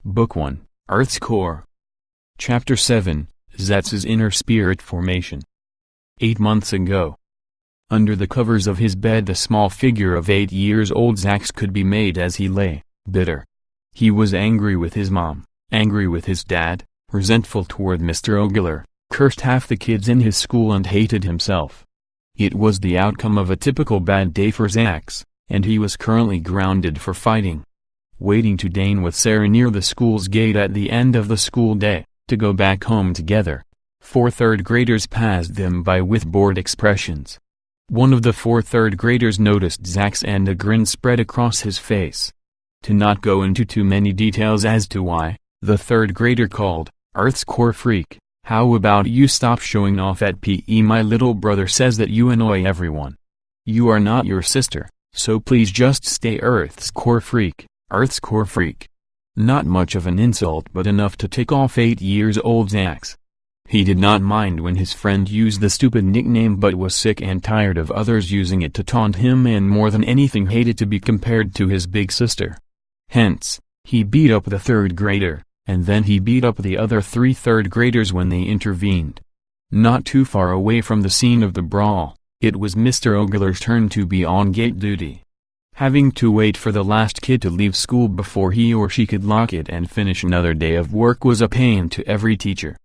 Book 1, Earth's Core. Chapter 7, Zax's Inner Spirit Formation. 8 months ago. Under the covers of his bed the small figure of 8 years old Zax could be made as he lay, bitter. He was angry with his mom, angry with his dad, resentful toward Mr. Ogler, cursed half the kids in his school and hated himself. It was the outcome of a typical bad day for Zax, and he was currently grounded for fighting. Waiting to dine with Sarah near the school's gate at the end of the school day, to go back home together. 4 third graders passed them by with bored expressions. One of the 4 third graders noticed Zax and a grin spread across his face. To not go into too many details as to why, the 3rd grader called, "Earth's core freak, how about you stop showing off at PE? My little brother says that you annoy everyone. You are not your sister, so please just stay Earth's core freak, Earth's core freak." Not much of an insult but enough to tick off 8 years old Zax. He did not mind when his friend used the stupid nickname but was sick and tired of others using it to taunt him and more than anything hated to be compared to his big sister. Hence, he beat up the 3rd grader, and then he beat up the other 3 third graders when they intervened. Not too far away from the scene of the brawl, it was Mr. Ogler's turn to be on gate duty. Having to wait for the last kid to leave school before he or she could lock it and finish another day of work was a pain to every teacher.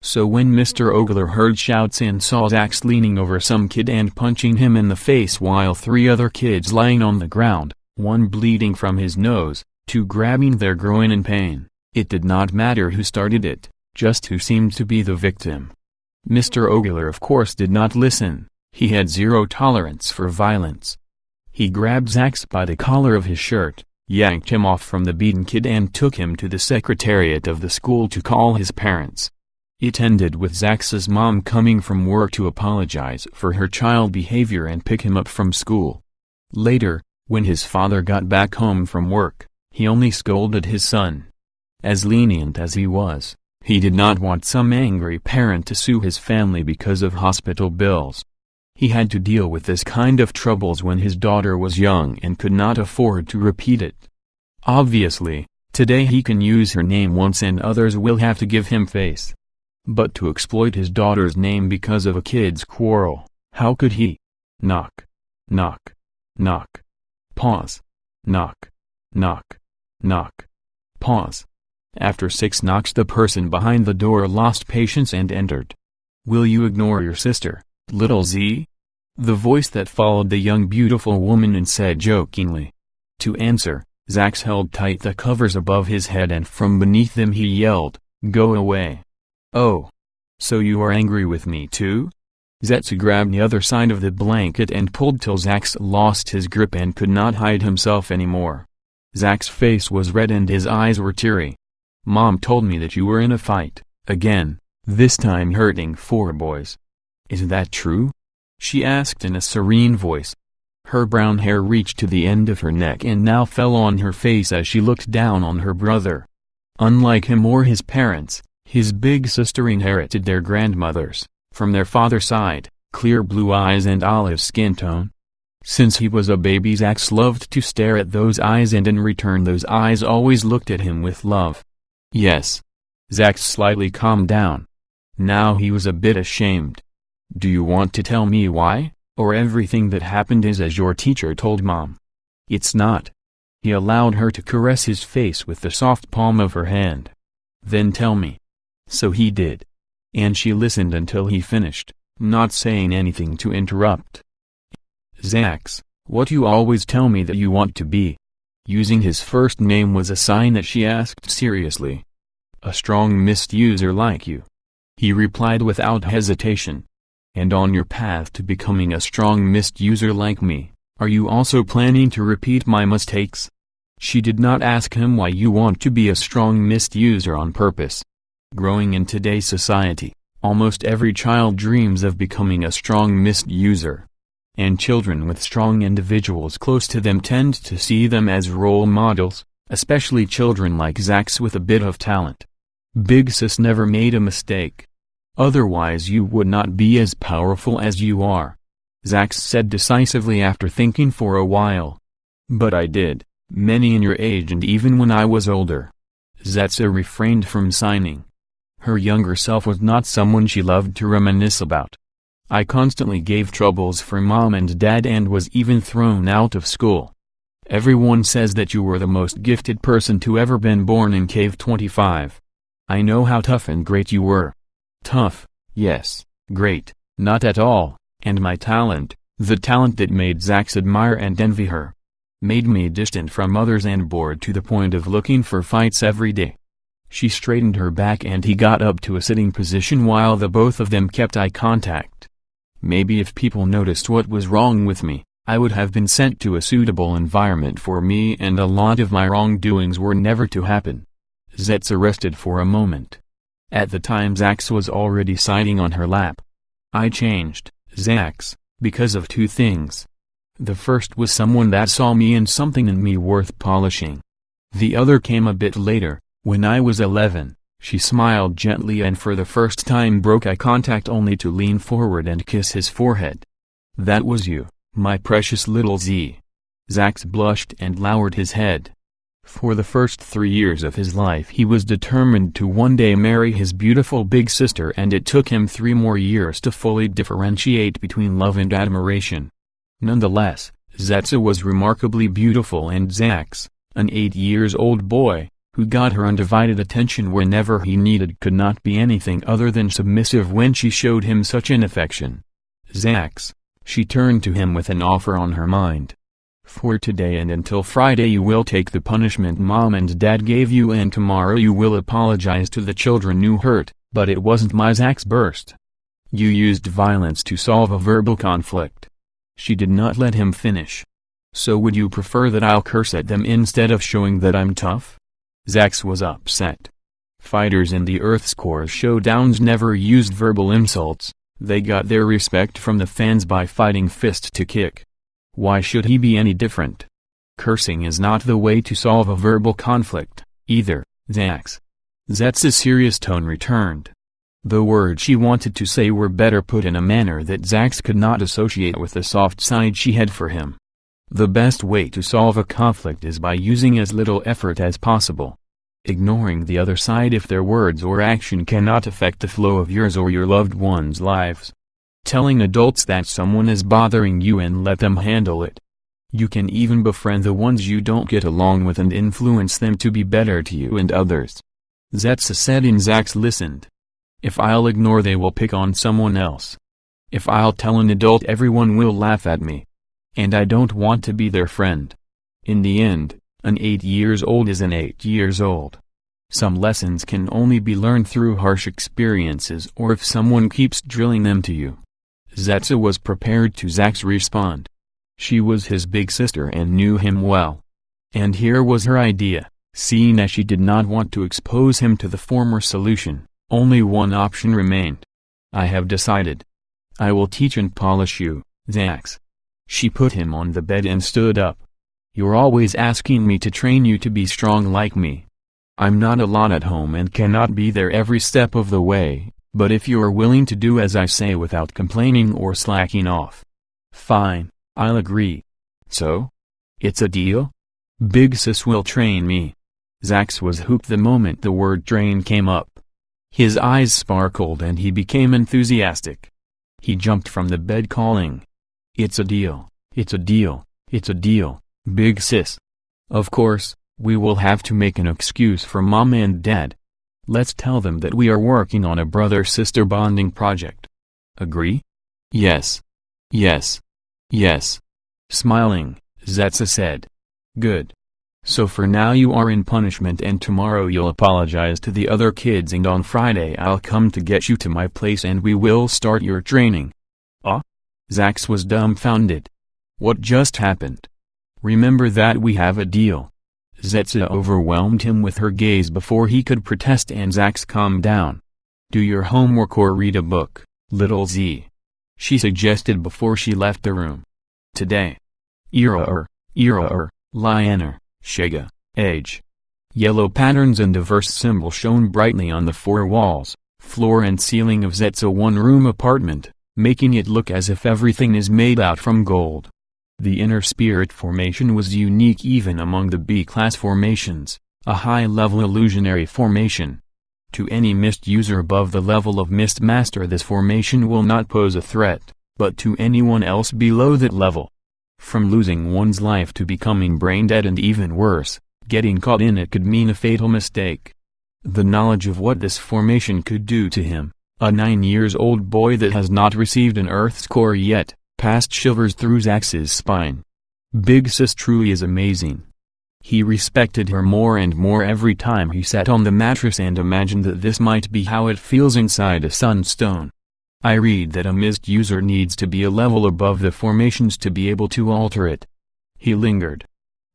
So when Mr. Ogler heard shouts and saw Zax leaning over some kid and punching him in the face while 3 other kids lying on the ground, 1 bleeding from his nose, 2 grabbing their groin in pain, it did not matter who started it, just who seemed to be the victim. Mr. Ogler of course did not listen. He had zero tolerance for violence. He grabbed Zax by the collar of his shirt, yanked him off from the beaten kid and took him to the secretariat of the school to call his parents. It ended with Zax's mom coming from work to apologize for her child behavior and pick him up from school. Later, when his father got back home from work, he only scolded his son. As lenient as he was, he did not want some angry parent to sue his family because of hospital bills. He had to deal with this kind of troubles when his daughter was young and could not afford to repeat it. Obviously, today he can use her name once and others will have to give him face. But to exploit his daughter's name because of a kid's quarrel, how could he? Knock. Knock. Knock. Pause. Knock. Knock. Knock. Pause. After 6 knocks the person behind the door lost patience and entered. "Will you ignore your sister, little Z?" the voice that followed the young beautiful woman and said jokingly. To answer, Zax held tight the covers above his head and from beneath them he yelled, "Go away." "Oh. So you are angry with me too?" Zax grabbed the other side of the blanket and pulled till Zax lost his grip and could not hide himself anymore. Zax's face was red and his eyes were teary. "Mom told me that you were in a fight, again, this time hurting 4 boys. Is that true?" she asked in a serene voice. Her brown hair reached to the end of her neck and now fell on her face as she looked down on her brother. Unlike him or his parents, his big sister inherited their grandmothers, from their father's side, clear blue eyes and olive skin tone. Since he was a baby Zax loved to stare at those eyes and in return those eyes always looked at him with love. "Yes." Zax slightly calmed down. Now he was a bit ashamed. "Do you want to tell me why, or everything that happened is as your teacher told Mom?" "It's not." He allowed her to caress his face with the soft palm of her hand. "Then tell me." So he did. And she listened until he finished, not saying anything to interrupt. "Zax, what you always tell me that you want to be?" Using his first name was a sign that she asked seriously. "A strong mist user like you," he replied without hesitation. "And on your path to becoming a strong mist user like me, are you also planning to repeat my mistakes?" She did not ask him why you want to be a strong mist user on purpose. Growing in today's society, almost every child dreams of becoming a strong mist user. And children with strong individuals close to them tend to see them as role models, especially children like Zax with a bit of talent. Big Sis never made a mistake. Otherwise you would not be as powerful as you are. Zax said decisively after thinking for a while. "But I did, many in your age and even when I was older." Zetsa refrained from signing. Her younger self was not someone she loved to reminisce about. I constantly gave troubles for mom and dad and was even thrown out of school. Everyone says that you were the most gifted person to ever been born in Cave 25. I know how tough and great you were. Tough, yes, great, not at all, and my talent, the talent that made Zax admire and envy her. Made me distant from others and bored to the point of looking for fights every day. She straightened her back and he got up to a sitting position while the both of them kept eye contact. Maybe if people noticed what was wrong with me, I would have been sent to a suitable environment for me and a lot of my wrongdoings were never to happen. Zetsa rested for a moment. At the time Zax was already sitting on her lap. I changed, Zax, because of two things. The first was someone that saw me and something in me worth polishing. The other came a bit later, when I was 11. She smiled gently and for the first time broke eye contact only to lean forward and kiss his forehead. That was you, my precious little Z. Zax blushed and lowered his head. For the first 3 years of his life he was determined to one day marry his beautiful big sister and it took him 3 more years to fully differentiate between love and admiration. Nonetheless, Zetsa was remarkably beautiful and Zax, an 8-year-old boy, who got her undivided attention whenever he needed could not be anything other than submissive when she showed him such an affection. Zax, she turned to him with an offer on her mind. For today and until Friday you will take the punishment mom and dad gave you and tomorrow you will apologize to the children you hurt, but it wasn't my Zax burst. You used violence to solve a verbal conflict. She did not let him finish. So would you prefer that I'll curse at them instead of showing that I'm tough? Zax was upset. Fighters in the Earth's Core showdowns never used verbal insults, they got their respect from the fans by fighting fist to kick. Why should he be any different? Cursing is not the way to solve a verbal conflict, either, Zax. Zetsa's serious tone returned. The words she wanted to say were better put in a manner that Zax could not associate with the soft side she had for him. The best way to solve a conflict is by using as little effort as possible. Ignoring the other side if their words or action cannot affect the flow of yours or your loved ones' lives. Telling adults that someone is bothering you and let them handle it. You can even befriend the ones you don't get along with and influence them to be better to you and others. Zetsa said and Zax listened. If I'll ignore they will pick on someone else. If I'll tell an adult everyone will laugh at me. And I don't want to be their friend. In the end, an 8-year-old is an 8-year-old. Some lessons can only be learned through harsh experiences or if someone keeps drilling them to you. Zetsa was prepared to Zax respond. She was his big sister and knew him well. And here was her idea, seeing as she did not want to expose him to the former solution, only one option remained. I have decided. I will teach and polish you, Zax. She put him on the bed and stood up. You're always asking me to train you to be strong like me. I'm not a lot at home and cannot be there every step of the way, but if you are willing to do as I say without complaining or slacking off, fine, I'll agree. So? It's a deal? Big sis will train me. Zax was hooked the moment the word train came up. His eyes sparkled and he became enthusiastic. He jumped from the bed calling. It's a deal, it's a deal, it's a deal, big sis. Of course, we will have to make an excuse for mom and dad. Let's tell them that we are working on a brother-sister bonding project. Agree? Yes. Yes. Yes. Smiling, Zetsa said. Good. So for now you are in punishment and tomorrow you'll apologize to the other kids and on Friday I'll come to get you to my place and we will start your training. Ah? Zax was dumbfounded. What just happened? Remember that we have a deal. Zetsa overwhelmed him with her gaze before he could protest and Zax calmed down. Do your homework or read a book, little Z. She suggested before she left the room. Today. Era Lioner, Shega, Age. Yellow patterns and diverse symbols shone brightly on the 4 walls, floor and ceiling of Zetsa's one-room apartment, making it look as if everything is made out from gold. The inner spirit formation was unique even among the B-class formations, a high-level illusionary formation. To any mist user above the level of Mist Master, this formation will not pose a threat, but to anyone else below that level. From losing one's life to becoming brain-dead, and even worse, getting caught in it could mean a fatal mistake. The knowledge of what this formation could do to him, a 9-year-old boy that has not received an Earth's core yet, passed shivers through Zax's spine. Big Sis truly is amazing. He respected her more and more every time he sat on the mattress and imagined that this might be how it feels inside a sunstone. I read that a mist user needs to be a level above the formations to be able to alter it. He lingered.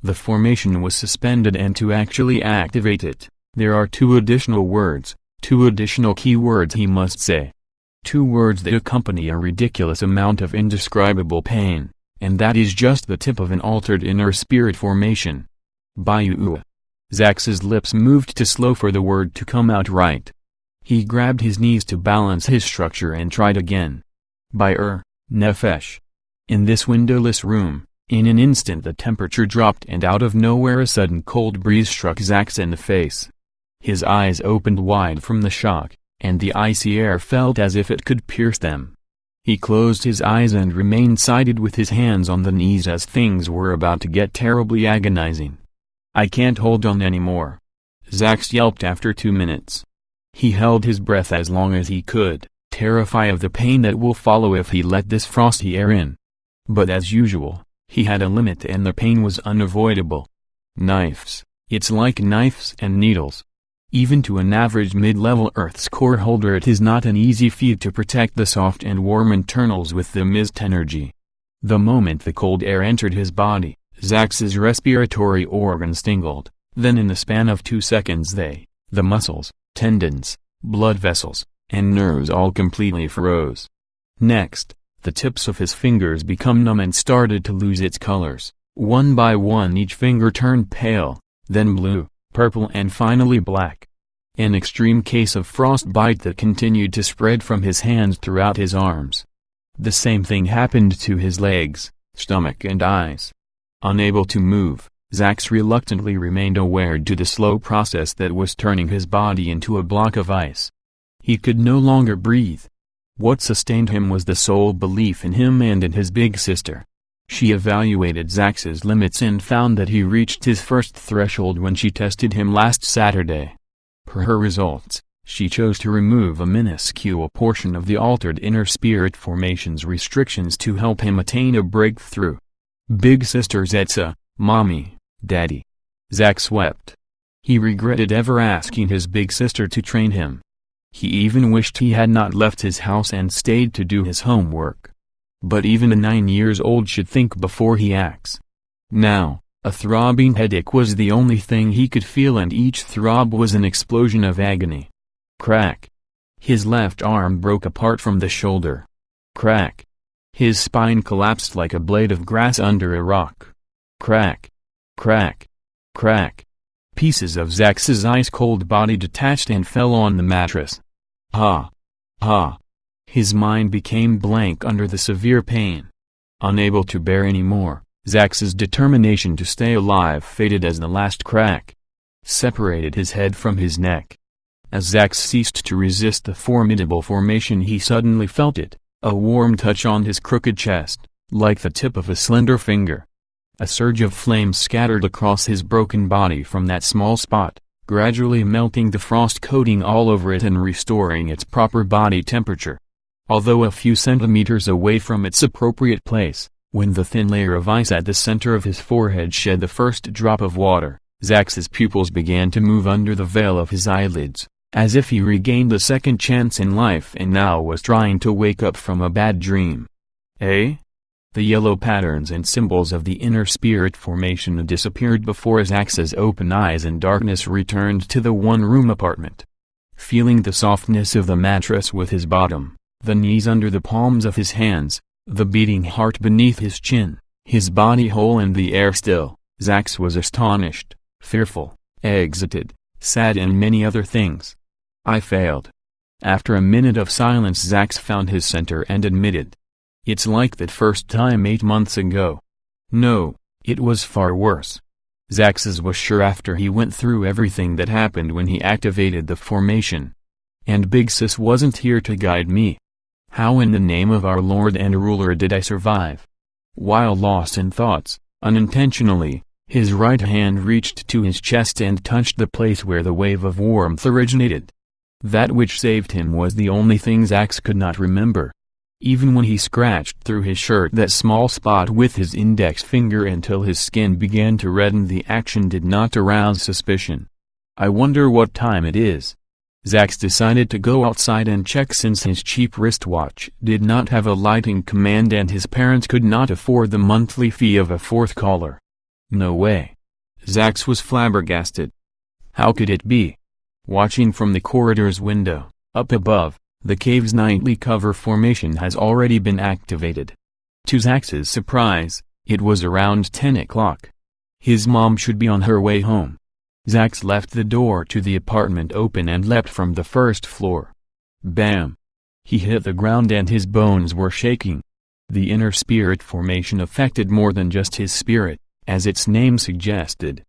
The formation was suspended, and to actually activate it, there are 2 additional words, 2 additional keywords he must say. 2 words that accompany a ridiculous amount of indescribable pain, and that is just the tip of an altered inner spirit formation. Bayou. Zax's lips moved too slow for the word to come out right. He grabbed his knees to balance his structure and tried again. Nefesh. In this windowless room, in an instant the temperature dropped, and out of nowhere a sudden cold breeze struck Zax in the face. His eyes opened wide from the shock, and the icy air felt as if it could pierce them. He closed his eyes and remained seated with his hands on the knees as things were about to get terribly agonizing. "I can't hold on anymore," Zax yelped after 2 minutes. He held his breath as long as he could, terrified of the pain that will follow if he let this frosty air in. But as usual, he had a limit, and the pain was unavoidable. Knives. It's like knives and needles. Even to an average mid-level Earth's core holder, it is not an easy feat to protect the soft and warm internals with the mist energy. The moment the cold air entered his body, Zax's respiratory organs tingled, then in the span of 2 seconds the muscles, tendons, blood vessels, and nerves all completely froze. Next, the tips of his fingers became numb and started to lose its colors. One by one each finger turned pale, then blue, purple, and finally black. An extreme case of frostbite that continued to spread from his hands throughout his arms. The same thing happened to his legs, stomach, and eyes. Unable to move, Zax reluctantly remained aware to the slow process that was turning his body into a block of ice. He could no longer breathe. What sustained him was the sole belief in him and in his big sister. She evaluated Zax's limits and found that he reached his first threshold when she tested him last Saturday. Per her results, she chose to remove a minuscule portion of the altered inner spirit formation's restrictions to help him attain a breakthrough. Big Sister Zetsa, Mommy, Daddy. Zax wept. He regretted ever asking his big sister to train him. He even wished he had not left his house and stayed to do his homework. But even a 9-year-old should think before he acts. Now, a throbbing headache was the only thing he could feel, and each throb was an explosion of agony. Crack. His left arm broke apart from the shoulder. Crack. His spine collapsed like a blade of grass under a rock. Crack. Crack. Crack. Pieces of Zax's ice-cold body detached and fell on the mattress. Ha. Ha. His mind became blank under the severe pain. Unable to bear any more, Zax's determination to stay alive faded as the last crack separated his head from his neck. As Zax ceased to resist the formidable formation, he suddenly felt it. A warm touch on his crooked chest, like the tip of a slender finger. A surge of flame scattered across his broken body from that small spot, gradually melting the frost coating all over it and restoring its proper body temperature. Although a few centimeters away from its appropriate place, when the thin layer of ice at the center of his forehead shed the first drop of water, Zax's pupils began to move under the veil of his eyelids, as if he regained a second chance in life and now was trying to wake up from a bad dream. The yellow patterns and symbols of the inner spirit formation disappeared before Zax's open eyes, and darkness returned to the one-room apartment. Feeling the softness of the mattress with his bottom, the knees under the palms of his hands, the beating heart beneath his chin, his body whole and the air still, Zax was astonished, fearful, excited, sad, and many other things. I failed. After a minute of silence, Zax found his center and admitted. It's like that first time 8 months ago. No, it was far worse. Zax's was sure after he went through everything that happened when he activated the formation. And Big Sis wasn't here to guide me. How in the name of our Lord and Ruler did I survive? While lost in thoughts, unintentionally, his right hand reached to his chest and touched the place where the wave of warmth originated. That which saved him was the only thing Zax could not remember. Even when he scratched through his shirt that small spot with his index finger until his skin began to redden, the action did not arouse suspicion. I wonder what time it is. Zax decided to go outside and check since his cheap wristwatch did not have a lighting command and his parents could not afford the monthly fee of a fourth caller. No way. Zax was flabbergasted. How could it be? Watching from the corridor's window, up above, the cave's nightly cover formation has already been activated. To Zax's surprise, it was around 10 o'clock. His mom should be on her way home. Zax left the door to the apartment open and leapt from the first floor. Bam! He hit the ground and his bones were shaking. The inner spirit formation affected more than just his spirit, as its name suggested.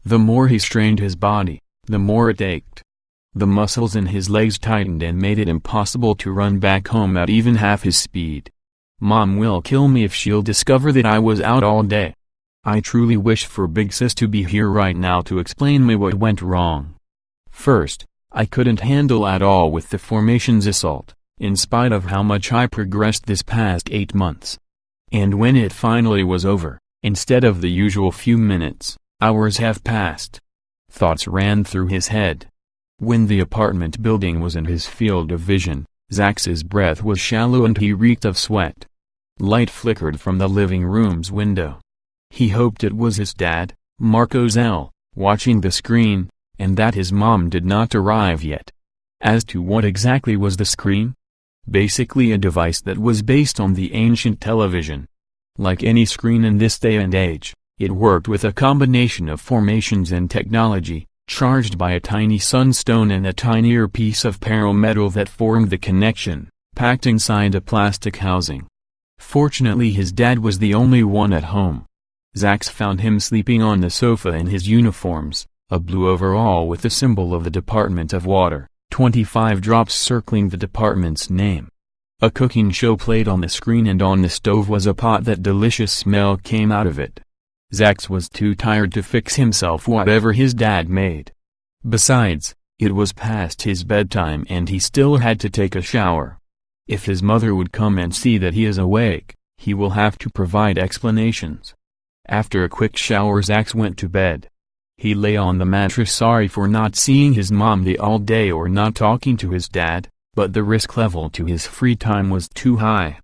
The more he strained his body, the more it ached. The muscles in his legs tightened and made it impossible to run back home at even half his speed. Mom will kill me if she'll discover that I was out all day. I truly wish for Big Sis to be here right now to explain me what went wrong. First, I couldn't handle at all with the formation's assault, in spite of how much I progressed this past 8 months. And when it finally was over, instead of the usual few minutes, hours have passed. Thoughts ran through his head. When the apartment building was in his field of vision, Zax's breath was shallow and he reeked of sweat. Light flickered from the living room's window. He hoped it was his dad, Marco Zell, watching the screen, and that his mom did not arrive yet. As to what exactly was the screen? Basically a device that was based on the ancient television. Like any screen in this day and age, it worked with a combination of formations and technology, charged by a tiny sunstone and a tinier piece of parametal that formed the connection, packed inside a plastic housing. Fortunately his dad was the only one at home. Zax found him sleeping on the sofa in his uniforms, a blue overall with the symbol of the Department of Water, 25 drops circling the department's name. A cooking show played on the screen and on the stove was a pot that delicious smell came out of it. Zax was too tired to fix himself whatever his dad made. Besides, it was past his bedtime and he still had to take a shower. If his mother would come and see that he is awake, he will have to provide explanations. After a quick shower Zax went to bed. He lay on the mattress sorry for not seeing his mom all day or not talking to his dad, but the risk level to his free time was too high.